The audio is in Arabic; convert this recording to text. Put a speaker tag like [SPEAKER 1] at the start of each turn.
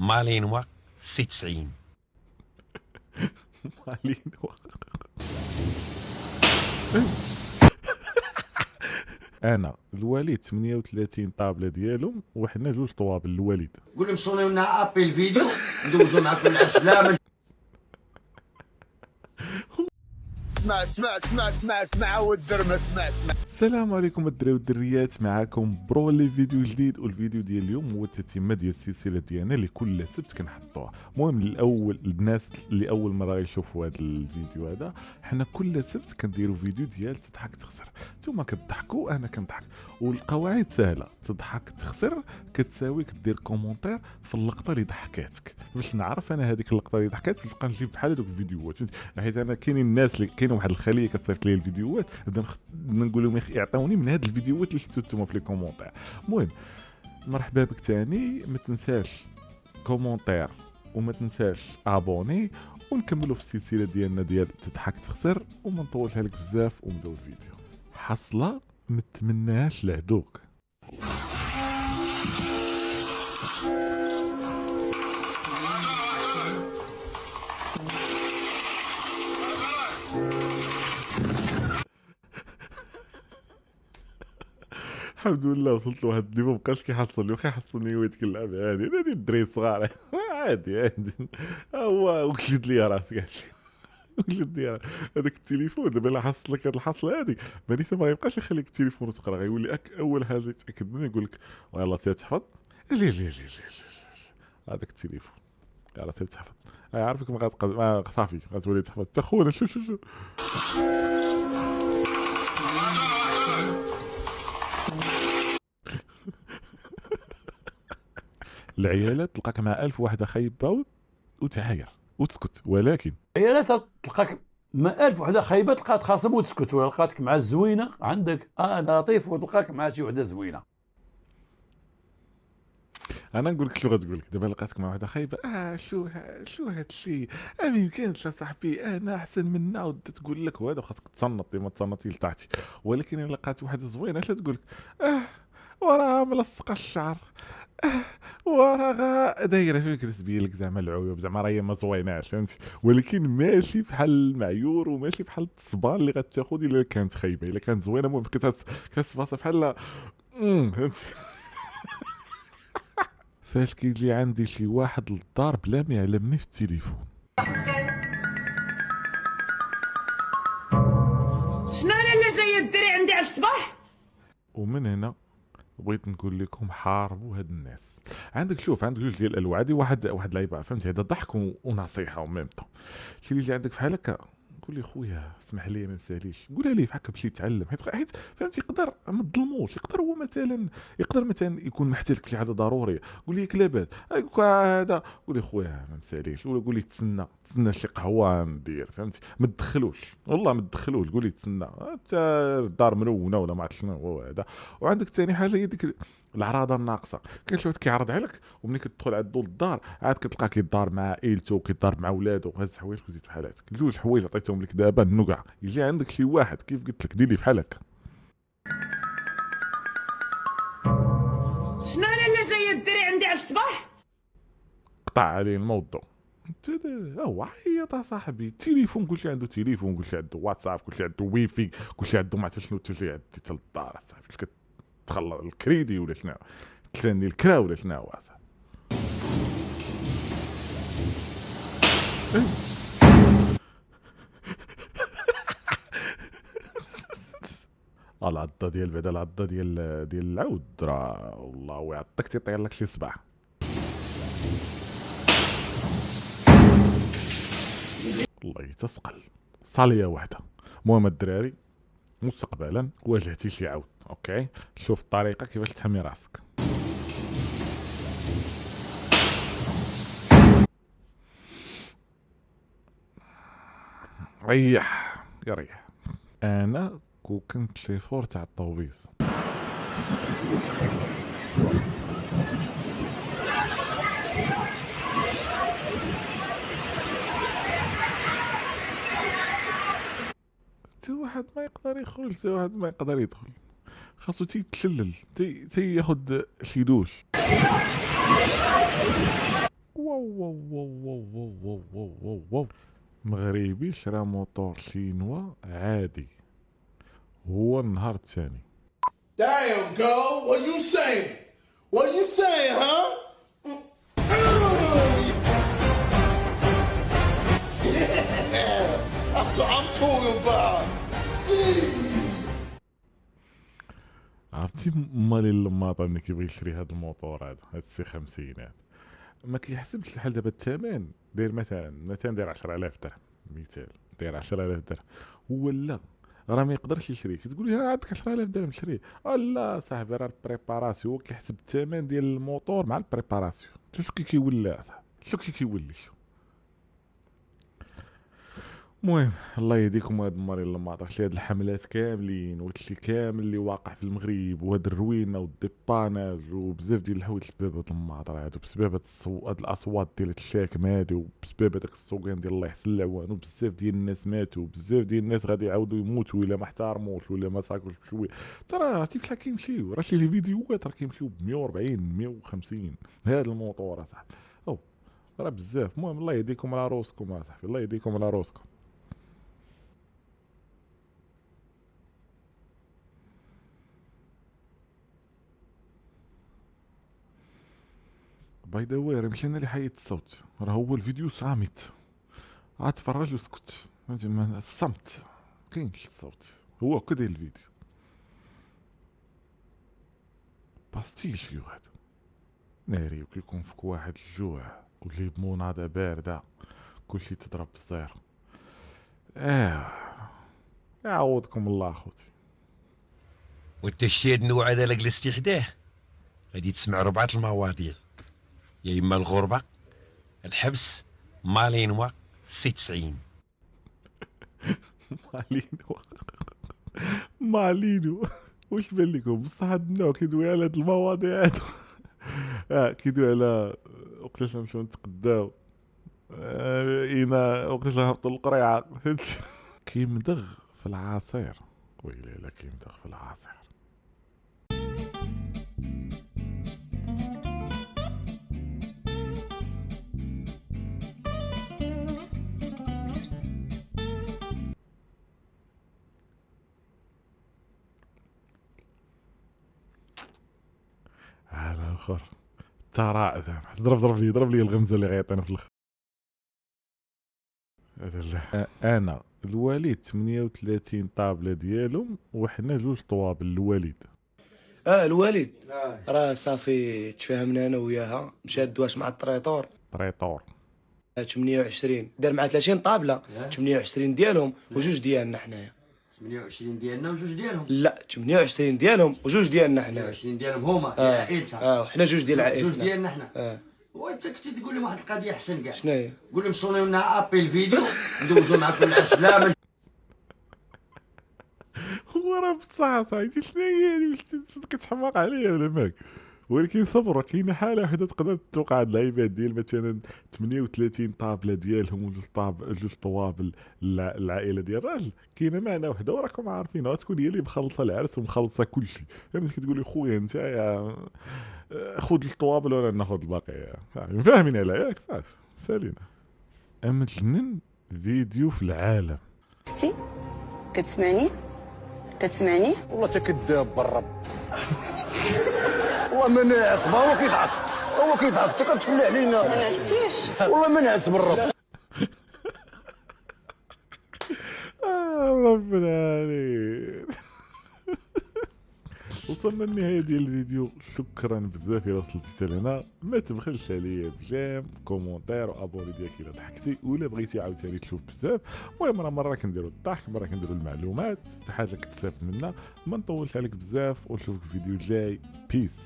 [SPEAKER 1] مالينوا سي 90.
[SPEAKER 2] مالينوا. انا الوالد 38 طابله ديالهم وحنا جوج طوابل الوالد.
[SPEAKER 3] قول لهم صونيو لنا ابي الفيديو ندوزو معكم العسلامه.
[SPEAKER 4] اسمع والدرمه اسمع.
[SPEAKER 2] السلام عليكم الدراري والدريات، معاكم برولي فيديو جديد. والفيديو ديال اليوم هو التتمه ديال السلسله ديالنا اللي كل سبت كنحطوها. المهم الاول الناس اللي اول مره يشوفوا هذا الفيديو هذا، حنا كل سبت كنديروا فيديو ديال تضحك تخسر. نتوما كتضحكوا انا كنضحك، والقواعد سهله. تضحك تخسر كتساوي كدير كومونتير في اللقطه اللي ضحكاتك، باش نعرف انا هذيك اللقطه اللي ضحكات نبقى نجيب بحال هذوك الفيديوهات. حيت انا كاينين الناس اللي كاين واحد الخليه كتصيفط لي الفيديوهات، بدنا نقول لهم يعطوني من هاد الفيديوهات اللي شفتو نتوما في لي كومونتير. المهم مرحبا بك تاني، ما تنساش كومونتير وما تنساش ابوني، ونكملوا في السلسله ديالنا ديال تضحك تخسر، وما نطولش عليك بزاف ونبداو الفيديو. حصله متمناهاش لهدوك. الحمد لله وصلت لواحد الديما مبقاش كيحصلني، واخا يحصلني هو ديك اللعبه هادي الدراري الصغار عادي هو وكلت لي راسك وكلت لي هذاك التليفون. دابا الا حصل لك هاد الحصله هادي مانيش ما يبقاش يخليك التليفون وتقرا، غيولي اول حاجه يتاكد منها يقول لك يلاه تحفظ لا هذاك التليفون يلاه تحفظ. عارفك ما صافي غتولي تحفظ حتى خونا. شو العيالات تلقاك مع 1000 وحده خايبه وتعاير وتسكت، ولكن
[SPEAKER 5] عيالات تلقاك مع 1000 وحده خايبه تلقاها تخاصم وتسكت، ولا لقاتك مع الزوينه عندك لطيف وتلقاك مع شي وحده زوينه.
[SPEAKER 2] انا نقول لك شنو غتقول لك دابا. لقاتك مع وحده خايبه، شو هاد الشيء ما يمكنش صاحبي، انا احسن منا، وبدات تقول لك وهذا خاصك تصنط ما تصنطي لتحتي. ولكن الا لقات وحده زوينه اش تقول لك؟ وراها ملصقه الشعر، وراها دايره فين كتبين لك زعما العيوب، زعما راهي ما زويناش، فهمتي؟ ولكن ماشي بحال المعيور وماشي بحال التصبان اللي غتاخذ الا كانت خايبه. الا كانت زوينه المهم كتباصا بحال فهمتي؟ فاش كيجي عندي شي واحد للدار بلا ما يعلمني في التليفون،
[SPEAKER 6] شنو انا اللي جايه الدري عندي على الصباح؟
[SPEAKER 2] ومن هنا بغيت نقول لكم حاربوا هاد الناس. عندك عندك جوج ديال الانواع. هادي واحد لعيبه، فهمتي؟ هذا ضحك ونصيحه وميم طون. شي اللي يجي عندك بحال هكا قول لي خويا اسمح لي ما مساليش، قولها ليه هكا باش يتعلم. حيت فهمتي يقدر ما تظلموش، يقدر هو مثلا يكون محتاج لك شي حاجه ضروريه، قول لي لاباس هذا، قول لي خويا ما مساليش، ولا قول لي تسنى شي قهوه ندير، فهمتي؟ ما تدخلوش والله ما تدخلوش، قول لي تسنى حتى الدار منونه ولا ما عرفت شنو هو هذا. وعندك ثاني حاجه هي ديك الاعراض الناقصه. كاين شي واحد كيعرض عليك وملي كتدخل عنده للدار عاد كتلقاه كيدار مع عائلته وكيدار مع ولادو وهز حوايج وزيد في حالاتك. جوج حوايج عطيتهم لك دابا النقع، يجي عندك شي واحد كيف قلت لك دير لي بحال هكا.
[SPEAKER 6] شنو انا اللي جايه الدري عندي على الصباح؟
[SPEAKER 2] قطع عليه الموضوع. هو عيط صاحبي، التليفون قلت عنده تليفون، قلت عنده واتساب، قلت عنده ويفي، قلت عنده ما عرفت شنو، تجي عندي حتى للدار صاحبي كتخلص الكريدي ولا شنو، تلاني الكرا ولا شنو هو صاحبي. العضه ديال بعدا العضه ديال العود راه والله ويعطيك تيطير لك شي صباح. والله تسقل صاليه واحده. المهم الدراري مستقبلا واجهتي شي عود، اوكي شوف الطريقه كيفاش تحمي راسك. ريح يريح. انا كنت شيفور تاع الطوبيس، حتى واحد ما يقدر يخرج، حتى واحد ما يقدر يدخل، خاصو تيتشلل تياخد شي دوش. واو مغربي شرا موتور شينوا عادي هو النهار الثاني.
[SPEAKER 4] Damn, girl, what you saying? What you saying, huh? Yeah, that's what I'm talking about.
[SPEAKER 2] عرفتي مالي اللماطه ملي كيبغي يشري هاد الموتور هاد السي 50 هاد ما كيحسبش الحال دابا الثمن داير مثلا داير 10000 درهم مثال داير 10000 درهم هو لا راه ما يقدرش يشري كتقول له عندك 10000 درهم شري لا صاحبي راه البريباراسيون هو كيحسب الثمن ديال الموتور مع البريباراسيون شوف كي كيولي صاحبي شوف كي كيولي المهم الله يهديكم هاد الماري اللماطه شتي هاد الحملات كاملين وهادشي كامل اللي واقع في المغرب وهاد الروينه والديباناج وبزاف ديال الحوايج بسبب هاد الماطر هادو بسبب هاد الاصوات ديال الشاكم هادي وبسبب هداك السوقان ديال الله يحسن العوان وبزاف ديال الناس ماتوا وبزاف ديال الناس غادي يعاودوا يموتوا الا ما احترموش ولا ما ساكوش بشويه ترى عرفتي بشحال كيمشيو راه شي فيديوهات راه كيمشيو ب 140 150 هاد الموتور اصاحبي راه بزاف. المهم الله يهديكم على روسكم اصاحبي الله يهديكم على روسكم. باي ذا واي مشينا لحيد الصوت راه هو الفيديو صامت عاد تفرج وسكت الصمت كاينش الصوت هو كدا الفيديو باستيل فيو هذا ناري وكيكون فيك واحد الجوع وجيب مناضة باردة كلشي تضرب بالزيرو يعوضكم الله اخوتي.
[SPEAKER 1] والتشهير النوع هذا لك الاستحداث غادي تسمع 4 المواضيع يا اما الغربه الحبس مالينوا سي 90
[SPEAKER 2] مالينو واش بان لكم بصح هاد النوع كيدوي على هاد المواضيع هادو كيدوي على وقتاش نمشيو نتقداو وقتاش نهبطوا القريعه كيمدغ في العصير ويلي لا كيمدغ في العصير. على الاخر ترى ضرب لي الغمزه اللي غيعطينا في الاخر. انا الوالد 38 طابله ديالهم وحنا 2 طوابل الوالد.
[SPEAKER 7] الوالد راه صافي تفاهمنا انا وياها مشات دواش مع الطريطور 28 دار مع 30 طابله 28 ديالهم وجوج ديالنا حنايا
[SPEAKER 3] 28 ديالنا وجوج ديالهم
[SPEAKER 7] لا 28 ديالهم وجوج ديالنا حنايا
[SPEAKER 3] 28 ديالهم هما عائلتها
[SPEAKER 7] وحنا جوج ديال عائلتنا
[SPEAKER 3] جوج ديالنا حنا وانت كنتي تقول لهم واحد القضيه احسن كاع
[SPEAKER 7] شناهي
[SPEAKER 3] قول لهم صونيو لنا ابي الفيديو ندوزو معكم العسلامه.
[SPEAKER 2] هو راه بصح صاحبي شنو هي هادي واش كتحماق عليا ولا ماك ولكن صبر كاينه حاله وحده تقدر توقع هاد العيبات ديال مثلا 38 طابله ديالهم وجوج طوابل العائله ديال الراجل كاينه معنى وحده وراكم عارفين غتكون هي اللي مخلصه العرس ومخلصه كلشي فهمتي كتقول لي خويا انت خذ الطوابل وانا ناخذ الباقي فاهمين عليا ياك صافي سالينا. اما جنن فيديو في العالم
[SPEAKER 8] كتسمعني
[SPEAKER 4] والله تكذاب بالرب والله ما ناعس ما هو كيضحك انت كتفلع علينا
[SPEAKER 8] ما نعستيش
[SPEAKER 4] والله ما ناعس بالرب.
[SPEAKER 2] رب العالمين. وصلنا للنهايه ديال الفيديو شكرا بزاف الى وصلتي حتى لهنا ما تبخلش عليا بجيم كومونتير وابوني ديالك الى ضحكتي ولا بغيتي عاوتاني تشوف بزاف. المهم مره كنديروا الضحك مره كنديروا المعلومات حاجه كتستافد منها ما نطولش عليك بزاف ونشوفك في فيديو جاي بيس.